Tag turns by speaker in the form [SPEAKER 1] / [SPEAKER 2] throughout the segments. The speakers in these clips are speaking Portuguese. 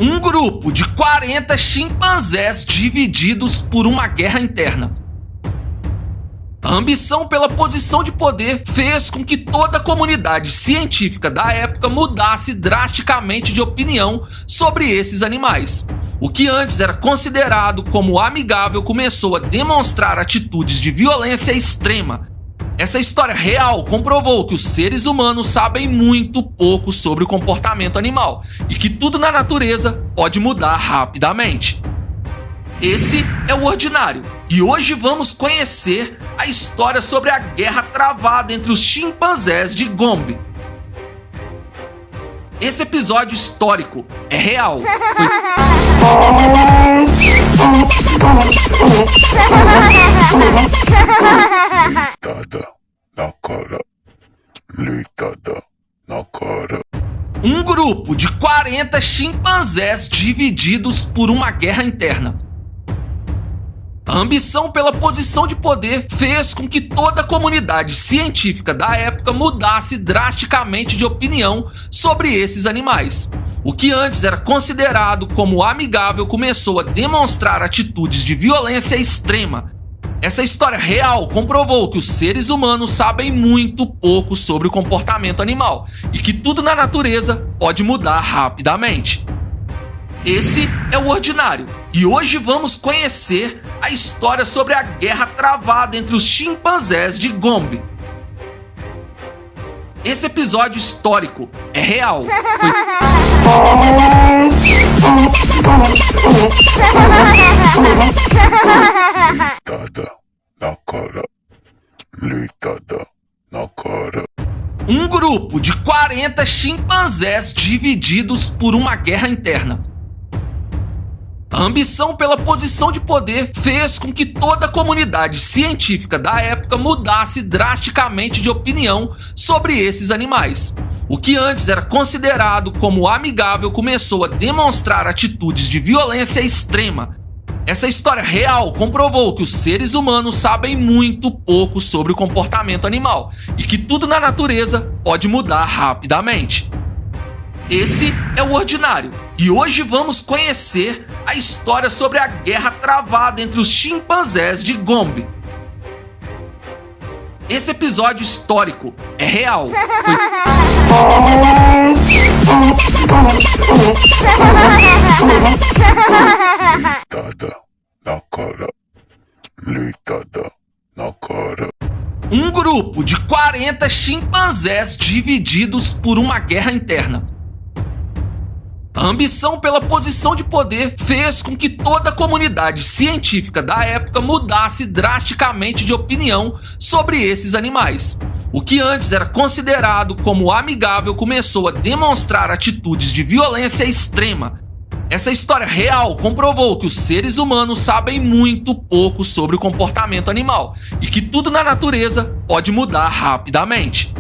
[SPEAKER 1] Um grupo de 40 chimpanzés divididos por uma guerra interna. A ambição pela posição de poder fez com que toda a comunidade científica da época mudasse drasticamente de opinião sobre esses animais. O que antes era considerado como amigável começou a demonstrar atitudes de violência extrema. Essa história real comprovou que os seres humanos sabem muito pouco sobre o comportamento animal e que tudo na natureza pode mudar rapidamente. Esse é o Ordinário e hoje vamos conhecer a história sobre a guerra travada entre os chimpanzés de Gombe. Esse episódio histórico é real.
[SPEAKER 2] Leitada na cara.
[SPEAKER 1] Um grupo de 40 chimpanzés divididos por uma guerra interna. A ambição pela posição de poder fez com que toda a comunidade científica da época mudasse drasticamente de opinião sobre esses animais. O que antes era considerado como amigável começou a demonstrar atitudes de violência extrema. Essa história real comprovou que os seres humanos sabem muito pouco sobre o comportamento animal e que tudo na natureza pode mudar rapidamente. Esse é o Ordinário e hoje vamos conhecer a história sobre a guerra travada entre os chimpanzés de Gombe. Esse episódio histórico é real.
[SPEAKER 2] Leitada na cara. Leitada na cara.
[SPEAKER 1] Um grupo de 40 chimpanzés divididos por uma guerra interna. A ambição pela posição de poder fez com que toda a comunidade científica da época mudasse drasticamente de opinião sobre esses animais. O que antes era considerado como amigável começou a demonstrar atitudes de violência extrema. Essa história real comprovou que os seres humanos sabem muito pouco sobre o comportamento animal e que tudo na natureza pode mudar rapidamente. Esse é o Ordinário e hoje vamos conhecer a história sobre a guerra travada entre os chimpanzés de Gombe. Esse episódio histórico é real.
[SPEAKER 2] Leitada na cara. Leitada na cara.
[SPEAKER 1] Um grupo de 40 chimpanzés divididos por uma guerra interna. A ambição pela posição de poder fez com que toda a comunidade científica da época mudasse drasticamente de opinião sobre esses animais. O que antes era considerado como amigável começou a demonstrar atitudes de violência extrema. Essa história real comprovou que os seres humanos sabem muito pouco sobre o comportamento animal e que tudo na natureza pode mudar rapidamente.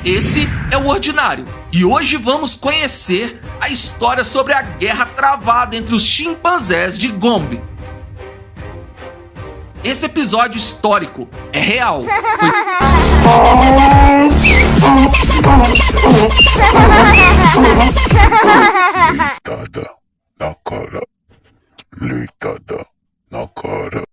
[SPEAKER 1] Esse é o Ordinário e hoje vamos conhecer a história sobre a guerra travada entre os chimpanzés de Gombe. Esse episódio histórico é real.
[SPEAKER 2] Leitada na cara. Leitada na cara.